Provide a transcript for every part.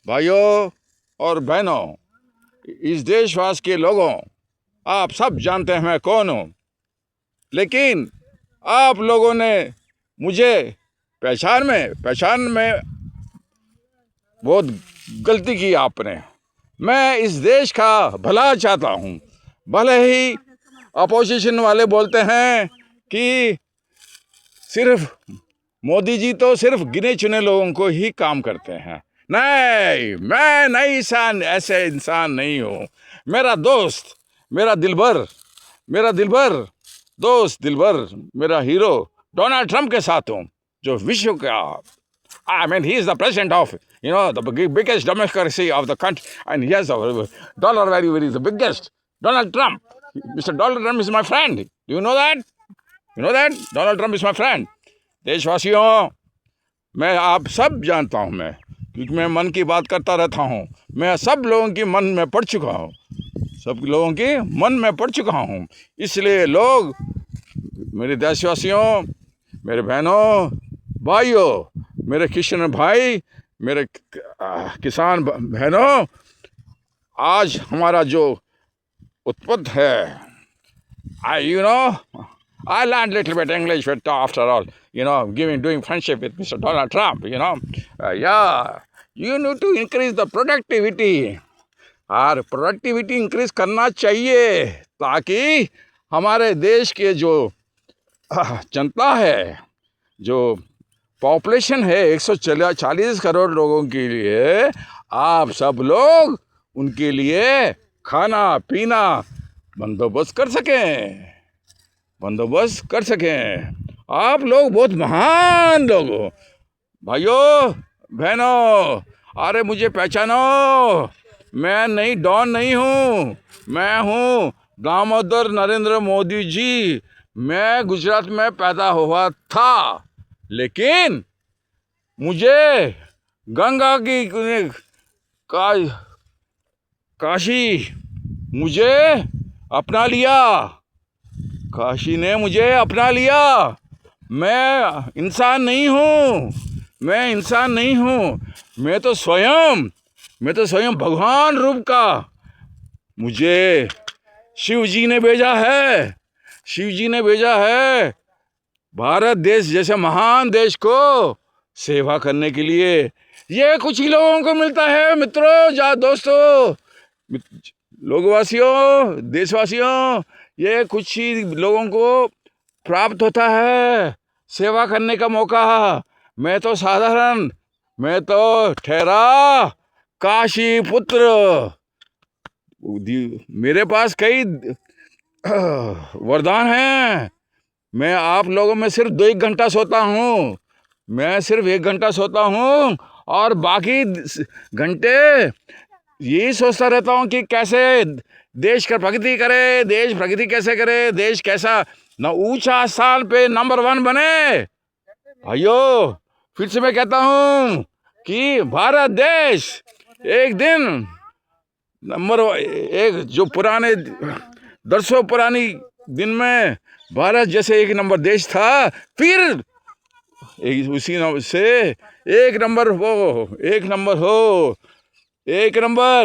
भाइयों और बहनों, इस देशवासी के लोगों, आप सब जानते हैं मैं कौन हूँ, लेकिन आप लोगों ने मुझे पहचान में बहुत गलती की आपने। मैं इस देश का भला चाहता हूँ। भले ही अपोजिशन वाले बोलते हैं कि सिर्फ मोदी जी तो सिर्फ गिने चुने लोगों को ही काम करते हैं। नहीं, मैं नहीं ऐसे इंसान नहीं हूँ। मेरा दोस्त, मेरा दिलबर दोस्त, मेरा हीरो डोनाल्ड ट्रंप के साथ हूँ, जो विश्व का he is the president of, the biggest democracy of the country, and he has the dollar value is the biggest. Donald Trump. Mr. Donald Trump is my friend. Do you know that? You know that? Donald Trump is my friend. देशवासियों, मैं आप सब जानता हूँ, मैं क्योंकि मैं मन की बात करता रहता हूँ। मैं सब लोगों की मन में पड़ चुका हूँ, सब लोगों की मन में पड़ चुका हूँ। इसलिए लोग, मेरे देशवासियों, मेरे बहनों, भाइयों, मेरे किसान भाई, मेरे किसान बहनों, आज हमारा जो उत्पत्त है, I learned a little bit English after all, doing friendship with Mr. Donald Trump, you need to increase the productivity. और प्रोडक्टिविटी इंक्रीज करना चाहिए, ताकि हमारे देश के जो जनता है, जो पॉपुलेशन है 140 करोड़ लोगों के लिए, आप सब लोग उनके लिए खाना पीना बंदोबस्त कर सकें। आप लोग बहुत महान लोग हो। भाइयों बहनों, अरे मुझे पहचानो, मैं डॉन नहीं हूँ, मैं हूँ दामोदर नरेंद्र मोदी जी। मैं गुजरात में पैदा हुआ था, लेकिन मुझे गंगा की काशी मुझे अपना लिया, काशी ने मुझे अपना लिया। मैं इंसान नहीं हूँ, मैं तो स्वयं भगवान रूप का, मुझे शिव जी ने भेजा है भारत देश जैसे महान देश को सेवा करने के लिए। ये कुछ ही लोगों को मिलता है मित्रों, दोस्तों, लोगवासियों, देशवासियों, ये कुछ ही लोगों को प्राप्त होता है सेवा करने का मौका। मैं तो ठहरा काशी पुत्र। मेरे पास कई वरदान हैं। मैं आप लोगों में सिर्फ 1 घंटा सोता हूँ, और बाकी घंटे यही सोचता रहता हूँ कि कैसे देश का प्रगति करे, देश प्रगति कैसे करे, देश कैसा न ऊंचा स्थान पे नंबर 1 बने। भाइयों, फिर से मैं कहता हूँ कि भारत देश एक दिन नंबर 1, जो पुराने दरसों पुरानी दिन में भारत जैसे 1 नंबर देश था, फिर उसी से 1 नंबर हो,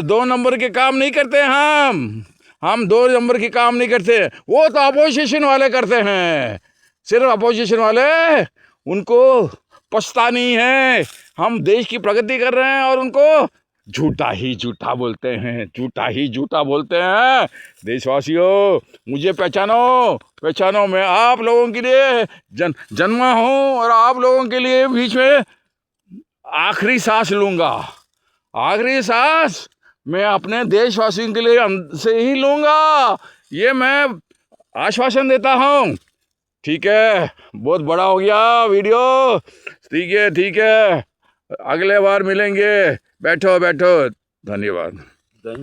2 नंबर के काम नहीं करते हम 2 नंबर के काम नहीं करते। वो तो अपोजिशन वाले करते हैं, सिर्फ अपोजिशन वाले, उनको पछता नहीं है। हम देश की प्रगति कर रहे हैं और उनको झूठा बोलते हैं। देशवासियों, मुझे पहचानो, मैं आप लोगों के लिए जन्मा हूँ, और आप लोगों के लिए बीच में आखिरी सांस लूंगा। आखिरी सांस मैं अपने देशवासियों के लिए से ही लूंगा, ये मैं आश्वासन देता हूँ। ठीक है, बहुत बड़ा हो गया वीडियो। ठीक है, अगले बार मिलेंगे। बैठो, धन्यवाद।